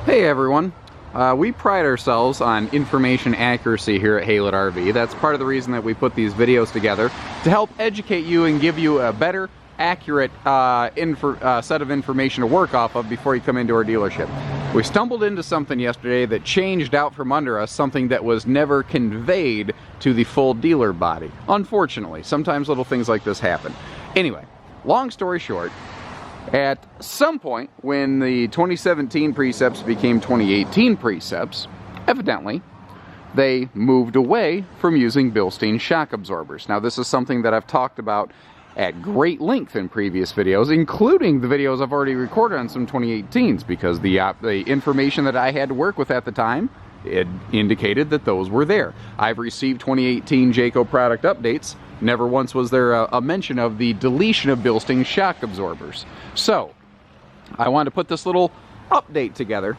Hey everyone, we pride ourselves on information accuracy here at Haylett RV. That's part of the reason that we put these videos together, to help educate you and give you a better, accurate set of information to work off of before you come into our dealership. We stumbled into something yesterday that changed out from under us, something that was never conveyed to the full dealer body. Unfortunately, sometimes little things like this happen. Anyway, long story short, at some point when the 2017 Precepts became 2018 Precepts, evidently, they moved away from using Bilstein shock absorbers. Now, this is something that I've talked about at great length in previous videos, including the videos I've already recorded on some 2018s, because the information that I had to work with at the time, it indicated that those were there. I've received 2018 Jayco product updates. Never once was there a mention of the deletion of Bilstein shock absorbers. So, I wanted to put this little update together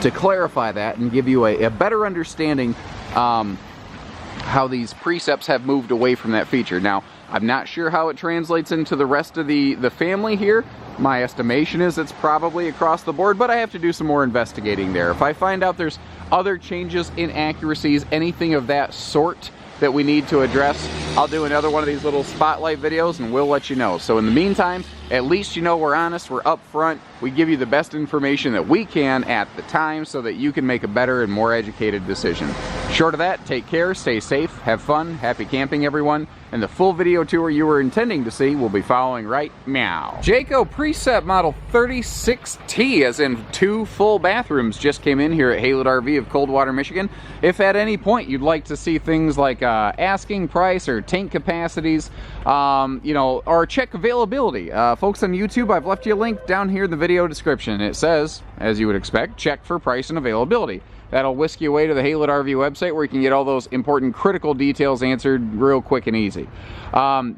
to clarify that and give you a better understanding how these Precepts have moved away from that feature. Now, I'm not sure how it translates into the rest of the family here. My estimation is it's probably across the board, but I have to do some more investigating there. If I find out there's other changes, inaccuracies, anything of that sort that we need to address, I'll do another one of these little spotlight videos and we'll let you know. So in the meantime, at least you know we're honest, we're upfront, we give you the best information that we can at the time so that you can make a better and more educated decision. Short of that, take care, stay safe, have fun, happy camping everyone, and the full video tour you were intending to see will be following right meow. Jayco Precept model 36T, as in 2 full bathrooms, just came in here at Haylett RV of Coldwater, Michigan. If at any point you'd like to see things like asking price or tank capacities, you know, or check availability, folks on YouTube, I've left you a link down here in the video description. It says, as you would expect, check for price and availability. That'll whisk you away to the Haylett RV website where you can get all those important critical details answered real quick and easy.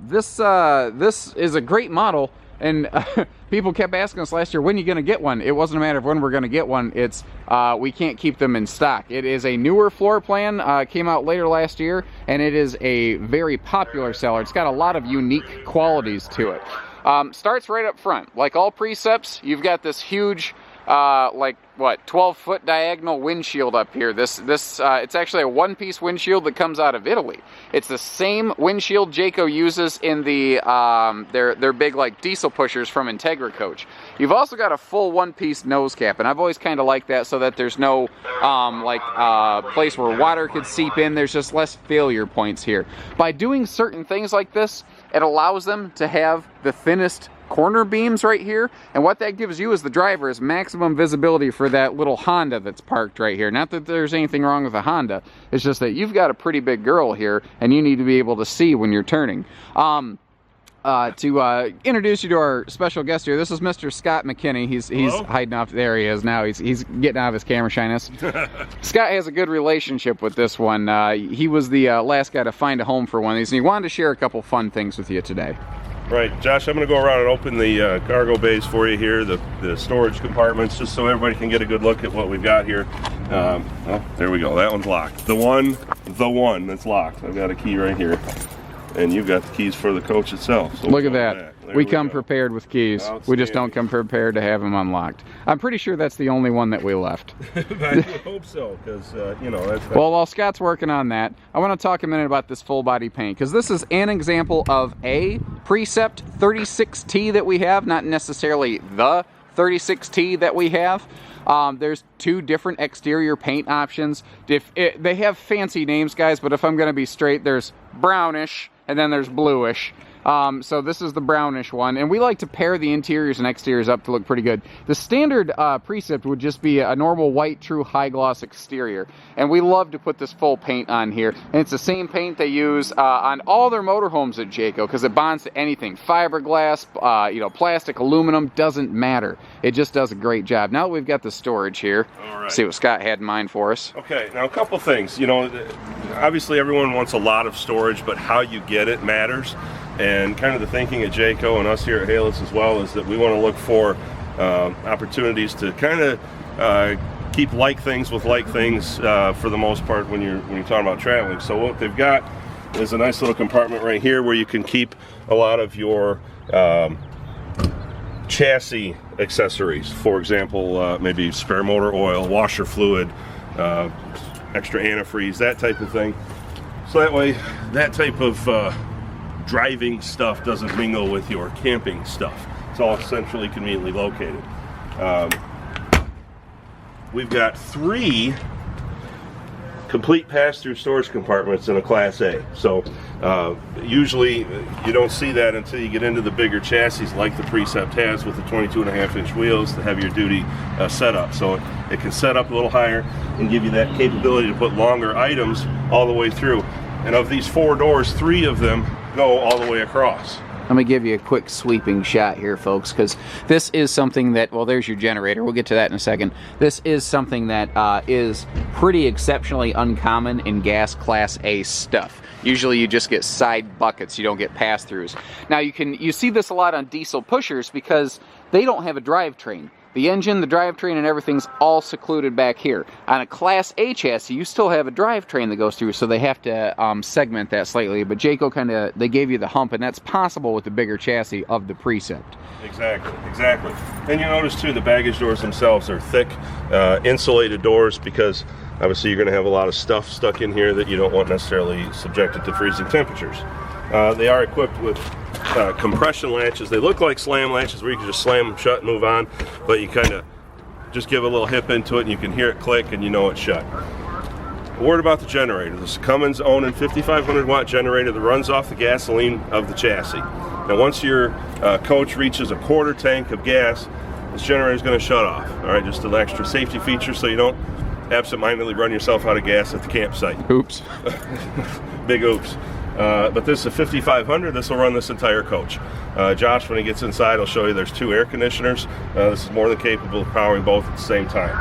This is a great model, and people kept asking us last year, when are you going to get one? It wasn't a matter of when we're going to get one, it's we can't keep them in stock. It is a newer floor plan, came out later last year, and it is a very popular seller. It's got a lot of unique qualities to it. Starts right up front. Like all Precepts, you've got this huge like what, 12-foot diagonal windshield up here. It's actually a one-piece windshield that comes out of Italy. It's the same windshield Jayco uses in the their big like diesel pushers from Integra Coach. You've also got a full one-piece nose cap, and I've always kind of liked that so that there's no place where water could seep in. There's just less failure points here. By doing certain things like this, it allows them to have the thinnest corner beams right here, and what that gives you as the driver is maximum visibility for that little Honda that's parked right here. Not that there's anything wrong with a Honda, it's just that you've got a pretty big girl here and you need to be able to see when you're turning. To introduce you to our special guest here, this is Mr. Scott McKinney. He's hiding off, there he is now, he's getting out of his camera shyness. Scott has a good relationship with this one. He was the last guy to find a home for one of these, and he wanted to share a couple fun things with you today. Right, Josh, I'm going to go around and open the cargo bays for you here, the storage compartments, just so everybody can get a good look at what we've got here. Oh, there we go, that one's locked. The one that's locked. I've got a key right here, and you've got the keys for the coach itself. So look at that. We come prepared with keys. We just don't come prepared to have them unlocked. I'm pretty sure that's the only one that we left. I hope so, because, you know, that's... Well, while Scott's working on that, I want to talk a minute about this full body paint, because this is an example of a Precept 36T that we have, not necessarily the 36T that we have. There's 2 different exterior paint options. They have fancy names, guys, but if I'm going to be straight, there's brownish and then there's bluish. So this is the brownish one, and we like to pair the interiors and exteriors up to look pretty good. The standard Precept would just be a normal white, true high gloss exterior, and we love to put this full paint on here, and it's the same paint they use on all their motorhomes at Jayco, because it bonds to anything. Fiberglass, you know, plastic, aluminum, doesn't matter. It just does a great job. Now that we've got the storage here, all right, see what Scott had in mind for us. Okay, now a couple things. You know, obviously everyone wants a lot of storage, but how you get it matters. And kind of the thinking at Jayco and us here at Haylett as well is that we want to look for opportunities to kind of keep like things with like things for the most part when you're talking about traveling. So what they've got is a nice little compartment right here where you can keep a lot of your chassis accessories. For example, maybe spare motor oil, washer fluid, extra antifreeze, that type of thing. So that way, that type of driving stuff doesn't mingle with your camping stuff. It's all centrally conveniently located. We've got 3 complete pass-through storage compartments in a Class A. So usually you don't see that until you get into the bigger chassis like the Precept has with the 22.5-inch wheels, the heavier duty setup. So it can set up a little higher and give you that capability to put longer items all the way through. And of these 4 doors, 3 of them go all the way across. Let me give you a quick sweeping shot here, folks, because this is something that, well, there's your generator. We'll get to that in a second. This is something that is pretty exceptionally uncommon in gas Class A stuff. Usually you just get side buckets. You don't get pass-throughs. Now, you see this a lot on diesel pushers because they don't have a drivetrain. The engine, the drivetrain, and everything's all secluded back here. On a Class A chassis, you still have a drivetrain that goes through, so they have to segment that slightly. But Jayco they gave you the hump, and that's possible with the bigger chassis of the Precept. Exactly, exactly. And you notice too, the baggage doors themselves are thick, insulated doors, because obviously you're going to have a lot of stuff stuck in here that you don't want necessarily subjected to freezing temperatures. They are equipped with compression latches. They look like slam latches where you can just slam them shut and move on, but you kind of just give a little hip into it and you can hear it click and you know it's shut. A word about the generator. This is Cummins owned 5,500 watt generator that runs off the gasoline of the chassis. Now once your coach reaches a quarter tank of gas, this generator is going to shut off. All right, just an extra safety feature so you don't absentmindedly run yourself out of gas at the campsite. Oops. Big oops. But this is a 5500. This will run this entire coach. Josh, when he gets inside, will show you there's 2 air conditioners. This is more than capable of powering both at the same time.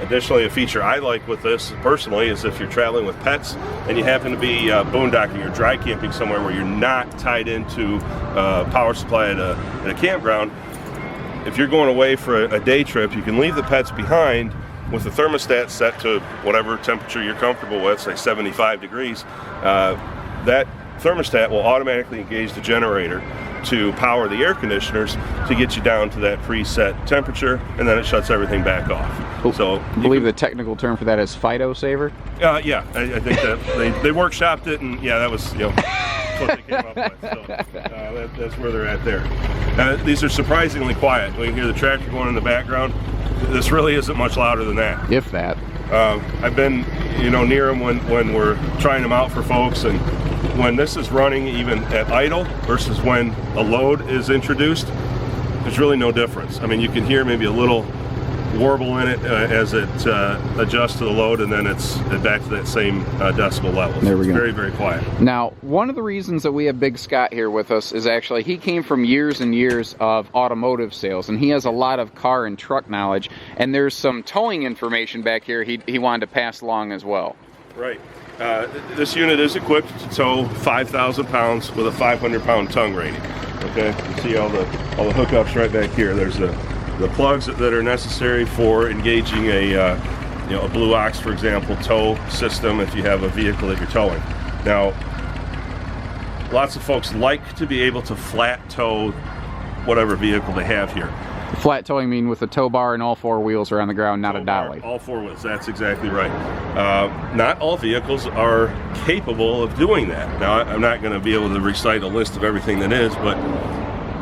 Additionally, a feature I like with this personally is if you're traveling with pets and you happen to be boondocking or dry camping somewhere where you're not tied into power supply at a campground, if you're going away for a day trip, you can leave the pets behind with the thermostat set to whatever temperature you're comfortable with, say 75 degrees. That thermostat will automatically engage the generator to power the air conditioners to get you down to that preset temperature, and then it shuts everything back off. So I believe the technical term for that is Fido Saver? Yeah, I think that they workshopped it, and yeah, that was what they came up with. So that's where they're at there. These are surprisingly quiet. We can hear the tractor going in the background. This really isn't much louder than that. If that. I've been near them when we're trying them out for folks, and when this is running even at idle versus when a load is introduced, there's really no difference. I mean, you can hear maybe a little warble in it as it adjusts to the load, and then it's back to that same decibel level. There we go. Very, very quiet. Now, one of the reasons that we have Big Scott here with us is actually he came from years and years of automotive sales, and he has a lot of car and truck knowledge, and there's some towing information back here he wanted to pass along as well. Right. This unit is equipped to tow 5,000 pounds with a 500-pound tongue rating. Okay, you see all the hookups right back here. There's the plugs that are necessary for engaging a Blue Ox, for example, tow system if you have a vehicle that you're towing. Now, lots of folks like to be able to flat tow whatever vehicle they have here. Flat towing mean with a tow bar and all 4 wheels are on the ground, not a dolly. All 4 wheels, that's exactly right. Not all vehicles are capable of doing that. Now, I'm not going to be able to recite a list of everything that is, but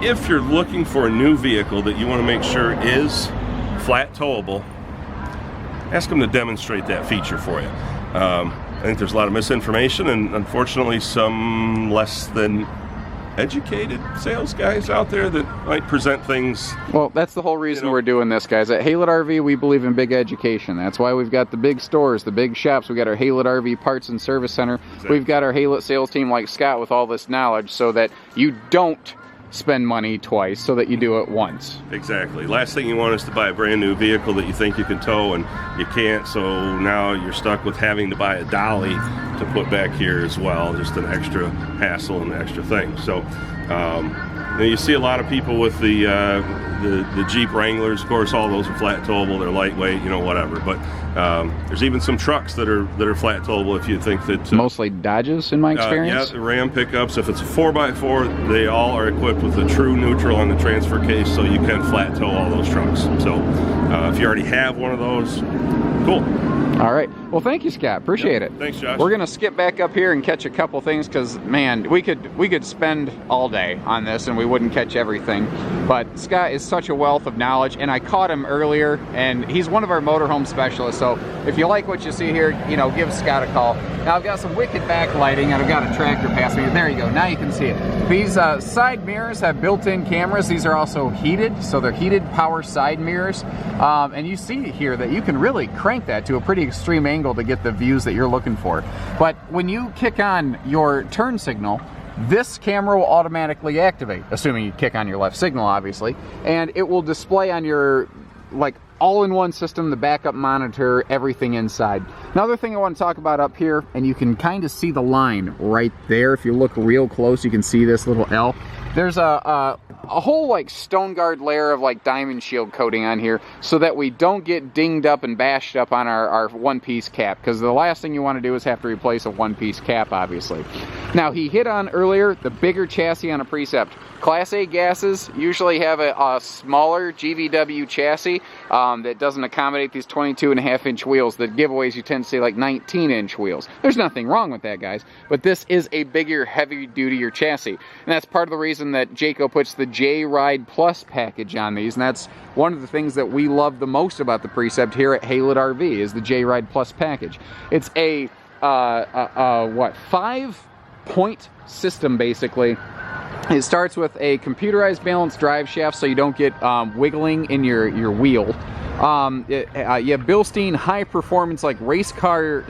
if you're looking for a new vehicle that you want to make sure is flat towable, ask them to demonstrate that feature for you. I think there's a lot of misinformation and unfortunately some less than educated sales guys out there that might present things. Well, that's the whole reason we're doing this, guys. At Haylett RV, we believe in big education. That's why we've got the big stores, the big shops. We've got our Haylett RV Parts and Service Center. Exactly. We've got our Haylett sales team like Scott with all this knowledge so that you don't spend money twice, so that you do it once. Exactly. Last thing you want is to buy a brand new vehicle that you think you can tow and you can't, so now you're stuck with having to buy a dolly to put back here as well. Just an extra hassle and an extra thing. So you see a lot of people with the Jeep Wranglers. Of course, all those are flat towable. They're lightweight, you know, whatever. But there's even some trucks that are flat towable. If you think that mostly Dodges, in my experience. Yeah, the Ram pickups. If it's a 4x4, they all are equipped with a true neutral on the transfer case, so you can flat tow all those trucks. So if you already have one of those, cool. All right. Well, thank you, Scott. Appreciate it. Thanks, Josh. We're gonna skip back up here and catch a couple things because, man, we could spend all day on this and we wouldn't catch everything. But Scott is such a wealth of knowledge, and I caught him earlier, and he's one of our motorhome specialists. So if you like what you see here, you know, give Scott a call. Now I've got some wicked backlighting, and I've got a tractor passing me. There you go. Now you can see it. These side mirrors have built-in cameras. These are also heated, so they're heated power side mirrors. And you see here that you can really crank that to a pretty extreme angle to get the views that you're looking for. But when you kick on your turn signal, this camera will automatically activate, assuming you kick on your left signal, obviously, and it will display on your, like, all-in-one system, the backup monitor, everything inside. Another thing I want to talk about up here, and you can kind of see the line right there. If you look real close, you can see this little L. There's a whole like stone guard layer of like diamond shield coating on here so that we don't get dinged up and bashed up on our one-piece cap, because the last thing you want to do is have to replace a one-piece cap, obviously. Now, he hit on earlier the bigger chassis on a Precept. Class A gases usually have a smaller GVW chassis that doesn't accommodate these 22.5-inch wheels. The giveaways, you tend to see like 19-inch wheels. There's nothing wrong with that, guys, but this is a bigger, heavy-duty chassis. And that's part of the reason that Jayco puts the J-Ride Plus package on these, and that's one of the things that we love the most about the Precept here at Haylett RV is the J-Ride Plus package. It's a, what, 5-point system, basically. It starts with a computerized balanced drive shaft so you don't get wiggling in your wheel. You have Bilstein high performance, like race car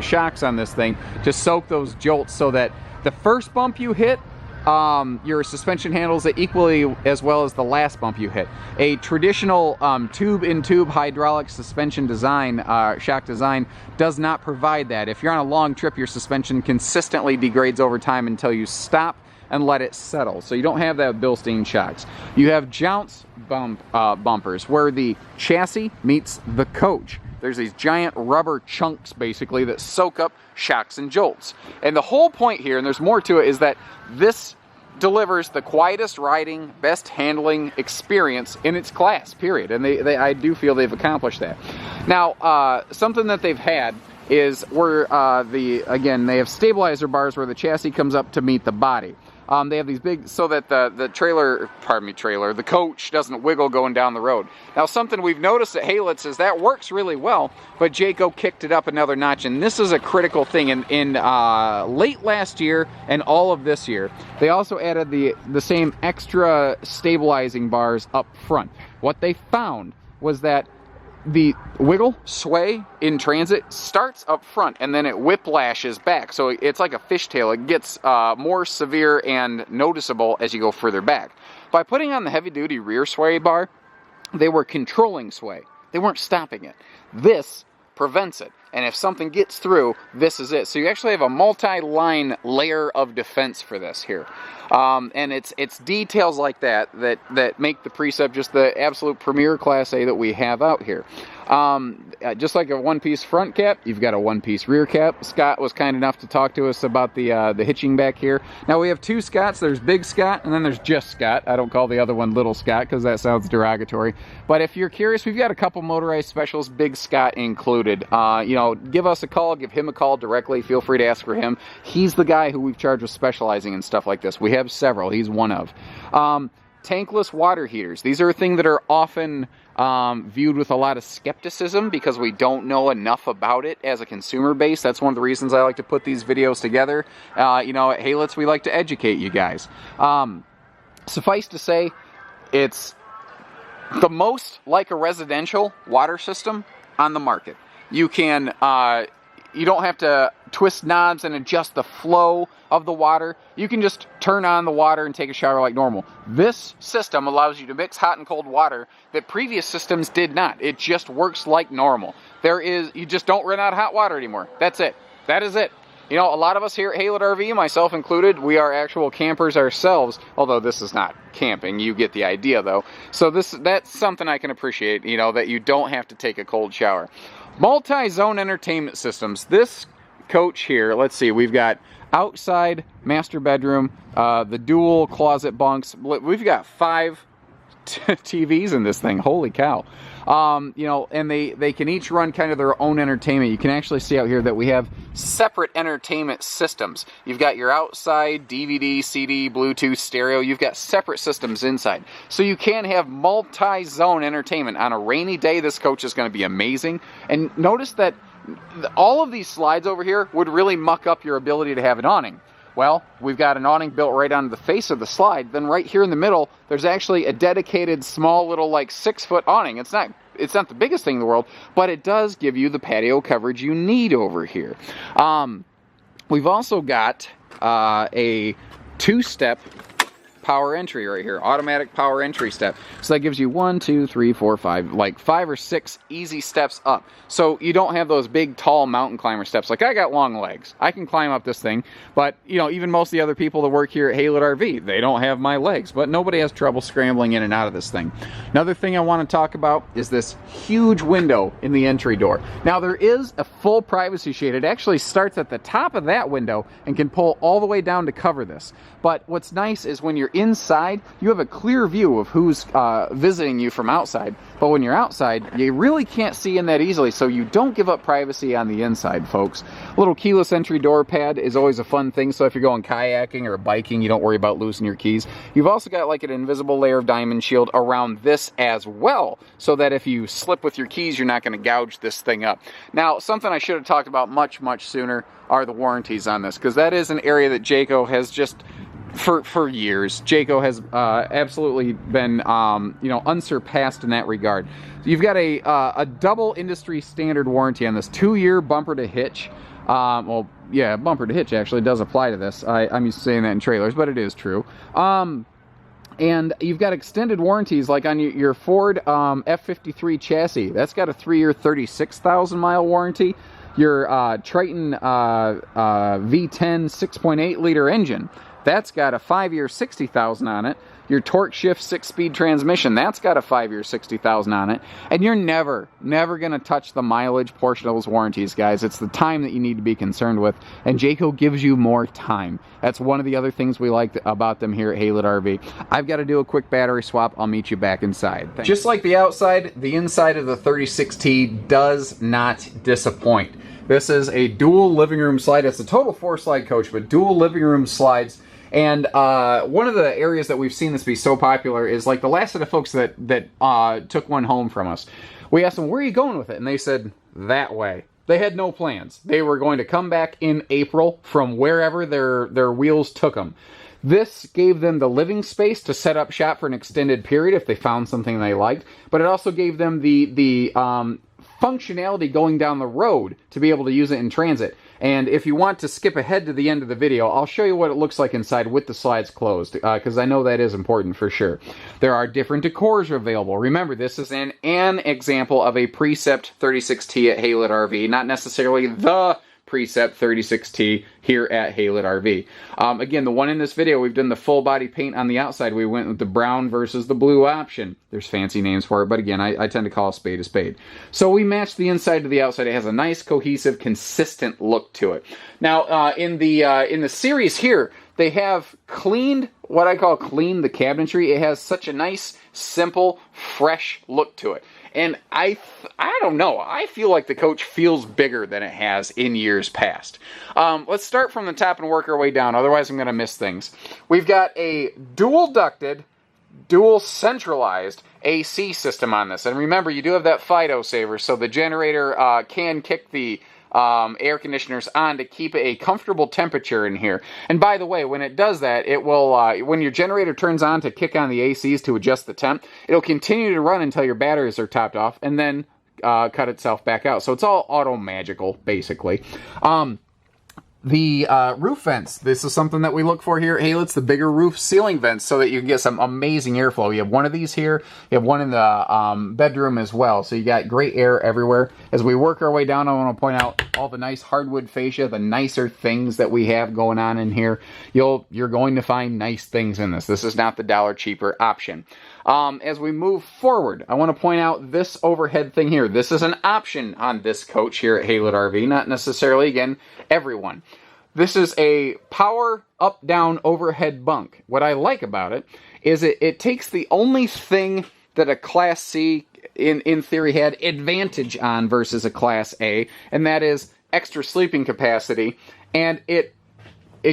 shocks on this thing to soak those jolts so that the first bump you hit, your suspension handles it equally as well as the last bump you hit. A traditional tube-in-tube hydraulic suspension design, shock design, does not provide that. If you're on a long trip, your suspension consistently degrades over time until you stop and let it settle. So you don't have that with Bilstein shocks. You have jounce bumpers where the chassis meets the coach. There's these giant rubber chunks basically that soak up shocks and jolts. And the whole point here, and there's more to it, is that this delivers the quietest riding, best handling experience in its class, period. And I do feel they've accomplished that. Now, something that they've had is where again, they have stabilizer bars where the chassis comes up to meet the body. They have these big, so that the coach doesn't wiggle going down the road. Now, something we've noticed at Haylett's is that works really well, but Jayco kicked it up another notch, and this is a critical thing. In late last year and all of this year, they also added the same extra stabilizing bars up front. What they found was that the wiggle, sway in transit starts up front and then it whiplashes back. So it's like a fishtail. It gets more severe and noticeable as you go further back. By putting on the heavy-duty rear sway bar, they were controlling sway. They weren't stopping it. This prevents it. And if something gets through, this is it. So you actually have a multi-line layer of defense for this here. And it's details like that make the Precept just the absolute premier Class A that we have out here. Just like a one-piece front cap, you've got a one-piece rear cap. Scott was kind enough to talk to us about the hitching back here. Now we have two Scotts. There's Big Scott, and then there's just Scott. I don't call the other one Little Scott because that sounds derogatory. But if you're curious, we've got a couple motorized specials, Big Scott included. You know, give us a call, give him a call directly. Feel free to ask for him. He's the guy who we've charged with specializing in stuff like this. We have several. He's one of. Tankless water heaters. These are a thing that are often viewed with a lot of skepticism because we don't know enough about it as a consumer base. That's one of the reasons I like to put these videos together. You know, at Haylett's, we like to educate you guys. Suffice to say, it's the most like a residential water system on the market. You can, you don't have to twist knobs and adjust the flow of the water. You can just turn on the water and take a shower like normal. This system allows you to mix hot and cold water that previous systems did not. It just works like normal. You just don't run out of hot water anymore. That's it. That is it. You know, a lot of us here at Haylett RV, myself included, we are actual campers ourselves, although this is not camping. You get the idea, though. So that's something I can appreciate, you know, that you don't have to take a cold shower. Multi-zone entertainment systems. This coach here, let's see, we've got outside master bedroom, the dual closet bunks. We've got 5 TVs in this thing. Holy cow. You know, and they can each run kind of their own entertainment. You can actually see out here that we have separate entertainment systems. You've got your outside DVD, CD, Bluetooth, stereo. You've got separate systems inside. So you can have multi-zone entertainment. On a rainy day, this coach is going to be amazing. And notice that all of these slides over here would really muck up your ability to have an awning. Well, we've got an awning built right onto the face of the slide. Then right here in the middle, there's actually a dedicated small little like 6-foot awning. It's not the biggest thing in the world, but it does give you the patio coverage you need over here. We've also got a 2-step power entry right here, automatic power entry step. So that gives you 1, 2, 3, 4, 5, like 5 or 6 easy steps up. So you don't have those big, tall mountain climber steps. Like I got long legs. I can climb up this thing, but you know, even most of the other people that work here at Haylett RV, they don't have my legs, but nobody has trouble scrambling in and out of this thing. Another thing I want to talk about is this huge window in the entry door. Now there is a full privacy shade. It actually starts at the top of that window and can pull all the way down to cover this. But what's nice is when you're inside, you have a clear view of who's visiting you from outside. But when you're outside, you really can't see in that easily, so you don't give up privacy on the inside, folks. A little keyless entry door pad is always a fun thing, so if you're going kayaking or biking, you don't worry about losing your keys. You've also got like an invisible layer of diamond shield around this as well, so that if you slip with your keys, you're not going to gouge this thing up. Now, something I should have talked about much sooner are the warranties on this, because that is an area that Jayco has just... For years, Jayco has absolutely been, you know, unsurpassed in that regard. You've got a double industry standard warranty on this, 2-year bumper to hitch. Well, yeah, bumper to hitch actually does apply to this. I'm used to saying that in trailers, but it is true. And you've got extended warranties like on your Ford F53 chassis. That's got a 3-year, 36,000 mile warranty. Your Triton V10 6.8 liter engine. That's got a 5-year 60,000 on it. Your torque shift 6-speed transmission, that's got a 5-year 60,000 on it. And you're never going to touch the mileage portion of those warranties, guys. It's the time that you need to be concerned with. And Jayco gives you more time. That's one of the other things we like about them here at Haylett RV. I've got to do a quick battery swap. I'll meet you back inside. Thanks. Just like the outside, the inside of the 36T does not disappoint. This is a dual living room slide. It's a total 4-slide coach, but dual living room slides. And one of the areas that we've seen this be so popular is like the last set of folks that took one home from us. We asked them, where are you going with it? And they said, that way. They had no plans. They were going to come back in April from wherever their wheels took them. This gave them the living space to set up shop for an extended period if they found something they liked. But it also gave them the functionality going down the road to be able to use it in transit. And if you want to skip ahead to the end of the video, I'll show you what it looks like inside with the slides closed, because I know that is important for sure. There are different decors available. Remember, this is an example of a Precept 36T at Haylett RV, not necessarily the Precept 36T here at Haylett RV. Again, the one in this video, we've done the full body paint on the outside. We went with the brown versus the blue option. There's fancy names for it, but again, I tend to call a spade a spade. So we matched the inside to the outside. It has a nice, cohesive, consistent look to it. Now, in the series here, they have cleaned, what I call cleaned the cabinetry. It has such a nice, simple, fresh look to it. And I don't know, I feel like the coach feels bigger than it has in years past. Let's start from the top and work our way down, otherwise I'm going to miss things. We've got a dual ducted, dual centralized AC system on this. And remember, you do have that FIDO saver, so the generator can kick the air conditioners on to keep a comfortable temperature in here. And by the way, when it does that, it will, when your generator turns on to kick on the ACs to adjust the temp, it'll continue to run until your batteries are topped off and then cut itself back out. So it's all auto magical, basically. The roof vents. This is something that we look for here at Haylitz, the bigger roof ceiling vents, so that you can get some amazing airflow. You have one of these here. You have one in the bedroom as well. So you got great air everywhere. As we work our way down, I want to point out all the nice hardwood fascia, the nicer things that we have going on in here. You're going to find nice things in this. This is not the dollar cheaper option. As we move forward, I want to point out this overhead thing here. This is an option on this coach here at Haylett RV, not necessarily, again, everyone. This is a power up-down overhead bunk. What I like about it is it takes the only thing that a Class C, in theory, had advantage on versus a Class A, and that is extra sleeping capacity, and it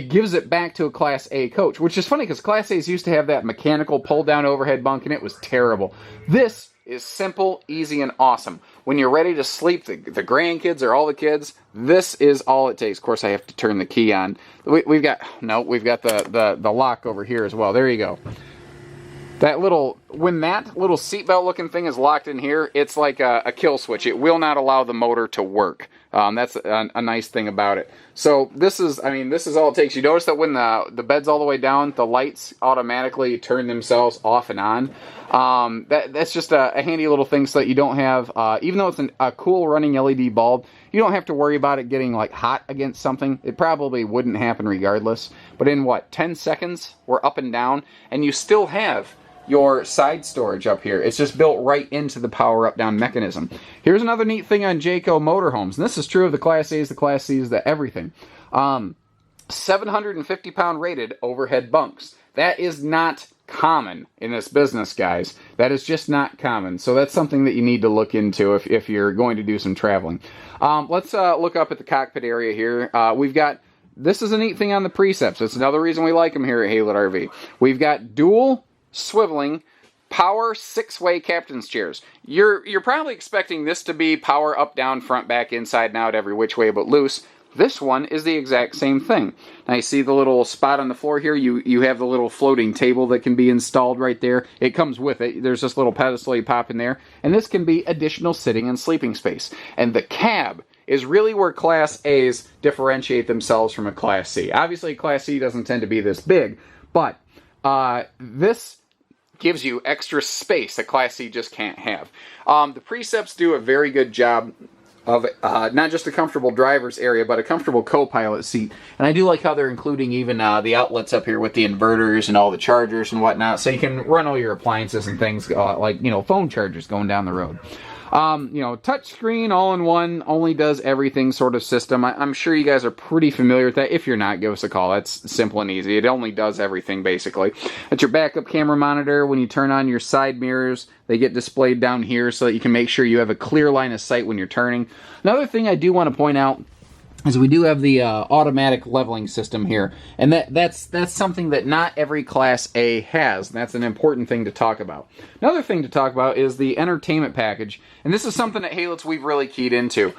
gives it back to a Class A coach, which is funny because Class A's used to have that mechanical pull-down overhead bunk, and it was terrible. This is simple, easy, and awesome. When you're ready to sleep, the grandkids or all the kids, this is all it takes. Of course, I have to turn the key on. We've got the lock over here as well. There you go. When that little seatbelt looking thing is locked in here, it's like a kill switch. It will not allow the motor to work. That's a nice thing about it. So this is all it takes. You notice that when the bed's all the way down, the lights automatically turn themselves off and on. That's just a handy little thing so that you don't have, even though it's a cool running LED bulb, you don't have to worry about it getting like hot against something. It probably wouldn't happen regardless. But in 10 seconds, we're up and down, and you still have your side storage up here. It's just built right into the power up-down mechanism. Here's another neat thing on Jayco motorhomes, and this is true of the Class A's, the Class C's, the everything. 750-pound rated overhead bunks. That is not common in this business, guys. That is just not common. So that's something that you need to look into if you're going to do some traveling. Let's look up at the cockpit area here. This is a neat thing on the Precepts. It's another reason we like them here at Haylett RV. We've got dual swiveling power 6-way captain's chairs. You're probably expecting this to be power up, down, front, back, inside, and out, every which way but loose. This one is the exact same thing. Now you see the little spot on the floor here. You have the little floating table that can be installed right there. It comes with it. There's this little pedestal you pop in there, and this can be additional sitting and sleeping space. And the cab is really where Class A's differentiate themselves from a Class C. Obviously, Class C doesn't tend to be this big, but this gives you extra space that Class C just can't have. The Precepts do a very good job of not just a comfortable driver's area, but a comfortable co-pilot seat. And I do like how they're including even the outlets up here with the inverters and all the chargers and whatnot, so you can run all your appliances and things like phone chargers going down the road. Touch screen, all-in-one, only does everything sort of system. I'm sure you guys are pretty familiar with that. If you're not, give us a call. That's simple and easy. It only does everything, basically. That's your backup camera monitor. When you turn on your side mirrors, they get displayed down here so that you can make sure you have a clear line of sight when you're turning. Another thing I do want to point out is we do have the automatic leveling system here, and that's something that not every Class A has, and that's an important thing to talk about. Another thing to talk about is the entertainment package, and this is something at Haylitz we've really keyed into.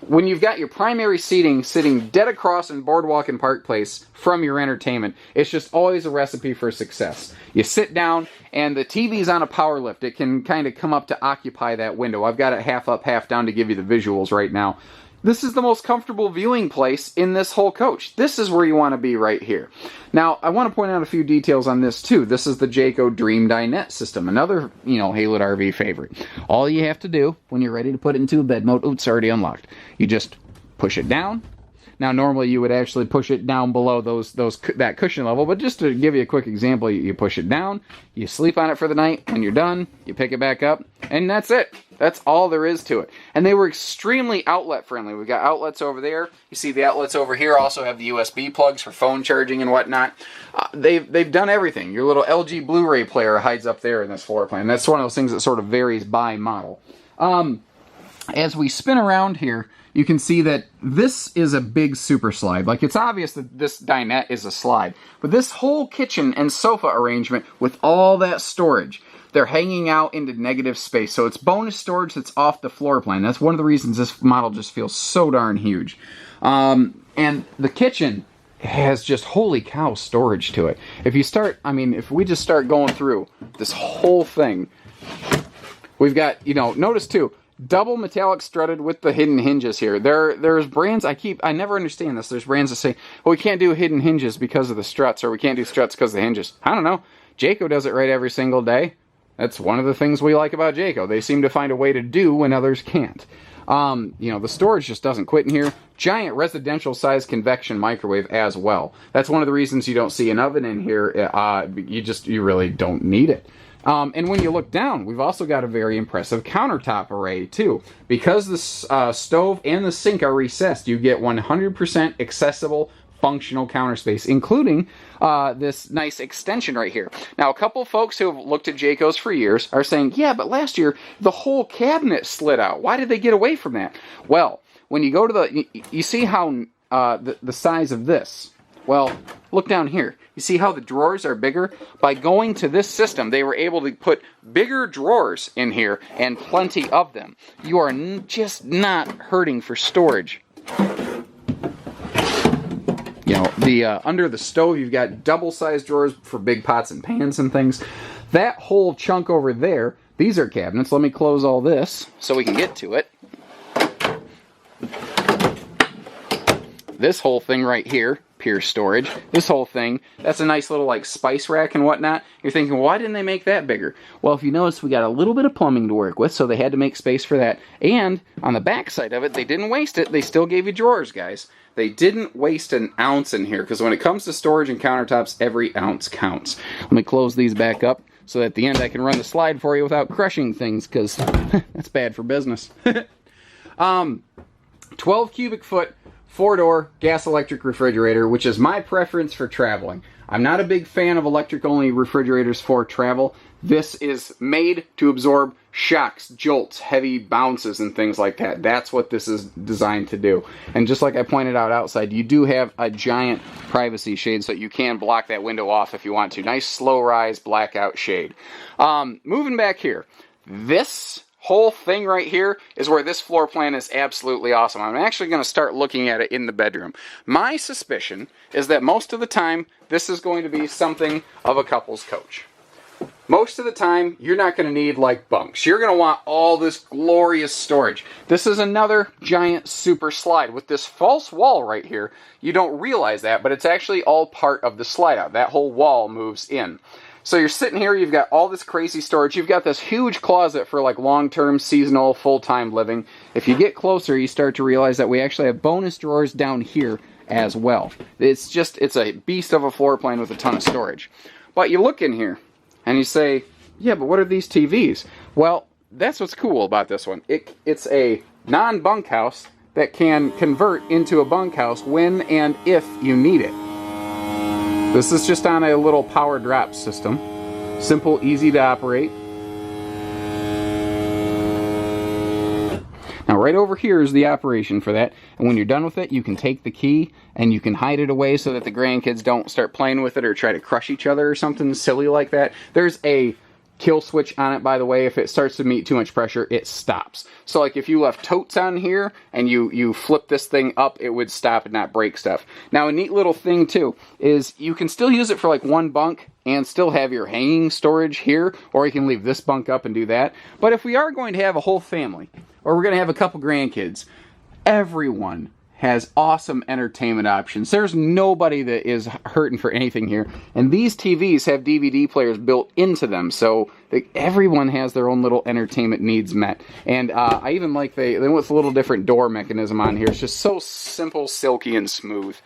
When you've got your primary seating sitting dead across in Boardwalk and Park Place from your entertainment, it's just always a recipe for success. You sit down, and the TV's on a power lift. It can kind of come up to occupy that window. I've got it half up, half down to give you the visuals right now. This is the most comfortable viewing place in this whole coach. This is where you want to be right here. Now, I want to point out a few details on this too. This is the Jayco Dream Dinette system, another, Haylett RV favorite. All you have to do when you're ready to put it into a bed mode, it's already unlocked. You just push it down. Now, normally you would actually push it down below that cushion level, but just to give you a quick example, you push it down, you sleep on it for the night. When you're done, you pick it back up, and that's it. That's all there is to it. And they were extremely outlet friendly. We've got outlets over there. You see the outlets over here also have the USB plugs for phone charging and whatnot. They've done everything. Your little LG Blu-ray player hides up there in this floor plan. That's one of those things that sort of varies by model. As we spin around here, you can see that this is a big super slide. Like, it's obvious that this dinette is a slide. But this whole kitchen and sofa arrangement with all that storage, they're hanging out into negative space. So it's bonus storage that's off the floor plan. That's one of the reasons this model just feels so darn huge. And the kitchen has just holy cow storage to it. If we just start going through this whole thing, we've got, notice too, double metallic strutted with the hidden hinges here. There's brands, I never understand this. There's brands that say, well, we can't do hidden hinges because of the struts, or we can't do struts because of the hinges. I don't know. Jayco does it right every single day. That's one of the things we like about Jayco. They seem to find a way to do when others can't. You know, the storage just doesn't quit in here. Giant residential size convection microwave as well. That's one of the reasons you don't see an oven in here. You really don't need it. And when you look down, we've also got a very impressive countertop array too. Because the stove and the sink are recessed, you get 100% accessible functional counter space, including this nice extension right here. Now, a couple folks who have looked at Jayco's for years are saying, yeah, but last year the whole cabinet slid out. Why did they get away from that? Well, when you go to you see how the size of this. Well, look down here. You see how the drawers are bigger? By going to this system, they were able to put bigger drawers in here and plenty of them. You are just not hurting for storage. You know, under the stove, you've got double-sized drawers for big pots and pans and things. That whole chunk over there, these are cabinets. Let me close all this so we can get to it. This whole thing right here, pure storage. This whole thing, that's a nice little like spice rack and whatnot. You're thinking, why didn't they make that bigger? Well, if you notice, we got a little bit of plumbing to work with, so they had to make space for that. And on the back side of it, they didn't waste it. They still gave you drawers, guys. They didn't waste an ounce in here, because when it comes to storage and countertops, every ounce counts. Let me close these back up so that at the end I can run the slide for you without crushing things, because that's bad for business. 12 cubic foot, 4-door gas electric refrigerator, which is my preference for traveling. I'm not a big fan of electric only refrigerators for travel. This is made to absorb shocks, jolts, heavy bounces, and things like that. That's what this is designed to do. And just like I pointed out outside, you do have a giant privacy shade so you can block that window off if you want to. Nice slow rise blackout shade. Moving back here, this whole thing right here is where this floor plan is absolutely awesome. I'm actually going to start looking at it in the bedroom. My suspicion is that most of the time this is going to be something of a couple's coach. Most of the time you're not going to need like bunks. You're going to want all this glorious storage. This is another giant super slide with this false wall right here. You don't realize that, but it's actually all part of the slide out. That whole wall moves in. So you're sitting here, you've got all this crazy storage, you've got this huge closet for like long-term, seasonal, full-time living. If you get closer, you start to realize that we actually have bonus drawers down here as well. It's a beast of a floor plan with a ton of storage. But you look in here, and you say, yeah, but what are these TVs? Well, that's what's cool about this one. It's a non-bunkhouse that can convert into a bunkhouse when and if you need it. This is just on a little power drop system. Simple, easy to operate. Now right over here is the operation for that, and when you're done with it, you can take the key and you can hide it away so that the grandkids don't start playing with it or try to crush each other or something silly like that. There's a kill switch on it, by the way. If it starts to meet too much pressure, it stops. So like if you left totes on here and you flip this thing up, it would stop and not break stuff. Now a neat little thing too is you can still use it for like one bunk and still have your hanging storage here, or you can leave this bunk up and do that. But if we are going to have a whole family, or we're going to have a couple grandkids, everyone has awesome entertainment options. There's nobody that is hurting for anything here. And these TVs have DVD players built into them, so everyone has their own little entertainment needs met. And I even like they went with a little different door mechanism on here. It's just so simple, silky, and smooth.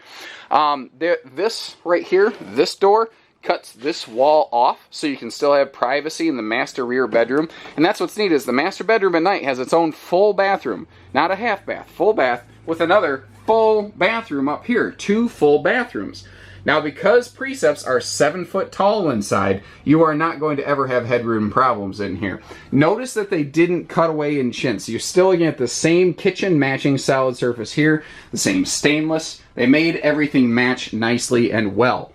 This right here, this door, cuts this wall off so you can still have privacy in the master rear bedroom. And that's what's neat, is the master bedroom at night has its own full bathroom. Not a half bath, full bath, with another full bathroom up here. 2 full bathrooms. Now because Precepts are 7 foot tall inside, you are not going to ever have headroom problems in here. Notice that they didn't cut away in chintz. You're still going to get the same kitchen matching solid surface here, the same stainless. They made everything match nicely and well.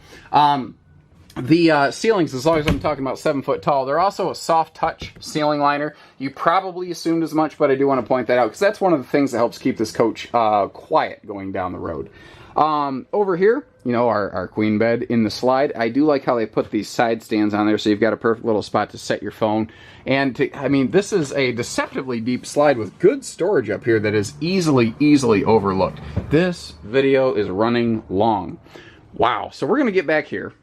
The ceilings, as long as I'm talking about 7 foot tall, they're also a soft touch ceiling liner. You probably assumed as much, but I do want to point that out because that's one of the things that helps keep this coach quiet going down the road. Over here, you know, our queen bed in the slide. I do like how they put these side stands on there, so you've got a perfect little spot to set your phone. And I mean, this is a deceptively deep slide with good storage up here that is easily overlooked. This video is running long. Wow. So we're going to get back here.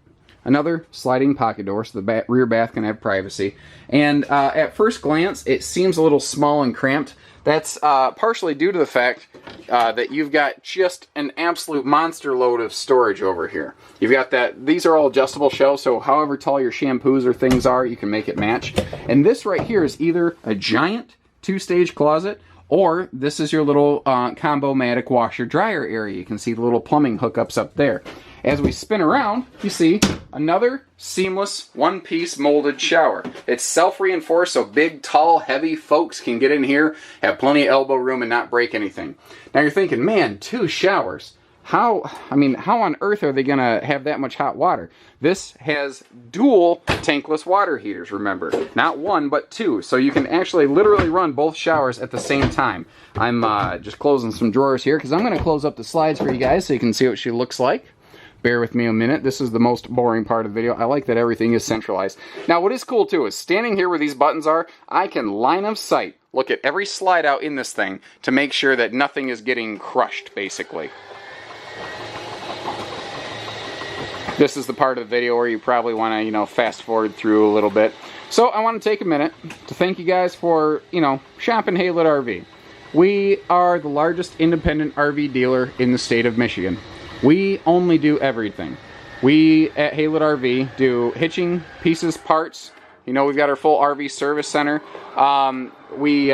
Another sliding pocket door, so the rear bath can have privacy. And at first glance, it seems a little small and cramped. That's partially due to the fact that you've got just an absolute monster load of storage over here. You've got that, these are all adjustable shelves, so however tall your shampoos or things are, you can make it match. And this right here is either a giant 2-stage closet, or this is your little combo-matic washer-dryer area. You can see the little plumbing hookups up there. As we spin around, you see another seamless one-piece molded shower. It's self-reinforced, so big, tall, heavy folks can get in here, have plenty of elbow room, and not break anything. Now you're thinking, man, 2 showers. How on earth are they going to have that much hot water? This has dual tankless water heaters, remember. Not 1, but 2. So you can actually literally run both showers at the same time. I'm just closing some drawers here because I'm going to close up the slides for you guys so you can see what she looks like. Bear with me a minute. This is the most boring part of the video. I like that everything is centralized. Now, what is cool, too, is standing here where these buttons are, I can line of sight look at every slide out in this thing to make sure that nothing is getting crushed, basically. This is the part of the video where you probably want to, you know, fast forward through a little bit. So I want to take a minute to thank you guys for, you know, shopping Haylett RV. We are the largest independent RV dealer in the state of Michigan. We only do everything. We at Haylett RV do hitching, pieces, parts. You know, we've got our full RV service center. We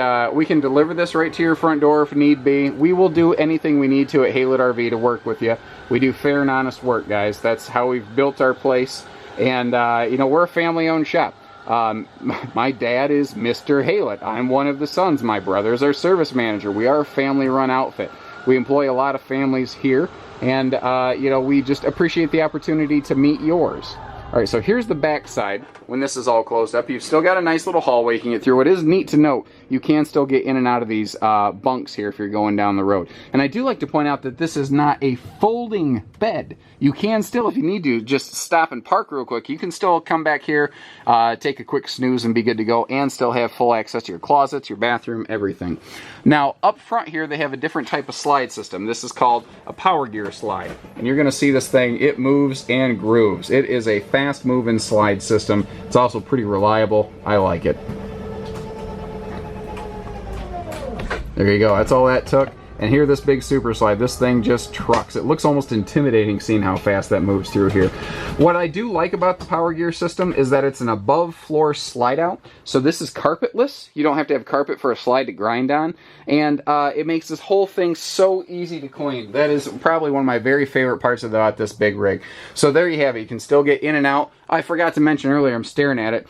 can deliver this right to your front door if need be. We will do anything we need to at Haylett RV to work with you. We do fair and honest work, guys. That's how we've built our place. And, you know, we're a family-owned shop. My dad is Mr. Haylett. I'm one of the sons. My brother is our service manager. We are a family-run outfit. We employ a lot of families here. And, you know, we just appreciate the opportunity to meet yours. All right, so here's the back side. When this is all closed up, you've still got a nice little hallway you can get through. It is neat to note you can still get in and out of these bunks here if you're going down the road. And I do like to point out that this is not a folding bed. You can still, if you need to, just stop and park real quick. You can still come back here, take a quick snooze and be good to go, and still have full access to your closets, your bathroom, everything. Now, up front here, they have a different type of slide system. This is called a power gear slide. And you're going to see this thing, it moves and grooves. It is a fast-moving slide system. It's also pretty reliable. I like it. There you go. That's all that took. And here, this big super slide, this thing just trucks. It looks almost intimidating seeing how fast that moves through here. What I do like about the power gear system is that it's an above floor slide out. So this is carpetless. You don't have to have carpet for a slide to grind on. And it makes this whole thing so easy to clean. That is probably one of my very favorite parts about this big rig. So there you have it. You can still get in and out. I forgot to mention earlier, I'm staring at it.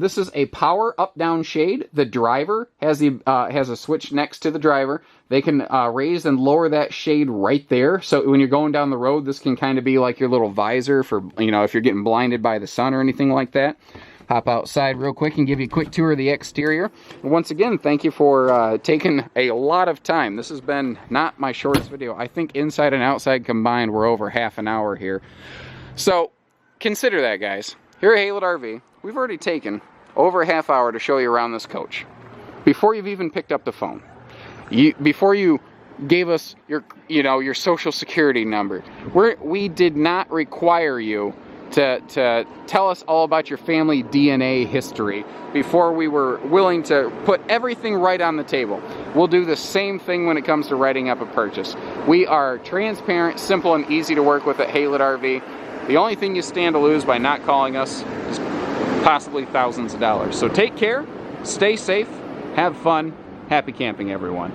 This is a power up-down shade. The driver has a switch next to the driver. They can raise and lower that shade right there. So when you're going down the road, this can kind of be like your little visor for, you know, if you're getting blinded by the sun or anything like that. Hop outside real quick and give you a quick tour of the exterior. Once again, thank you for taking a lot of time. This has been not my shortest video. I think inside and outside combined, we're over half an hour here. So consider that, guys. Here at Haylett RV, we've already taken over a half hour to show you around this coach. Before you've even picked up the phone. Before you gave us your social security number. We did not require you to tell us all about your family DNA history before we were willing to put everything right on the table. We'll do the same thing when it comes to writing up a purchase. We are transparent, simple, and easy to work with at Haylett RV. The only thing you stand to lose by not calling us is possibly thousands of dollars. So take care, stay safe, have fun, happy camping, everyone.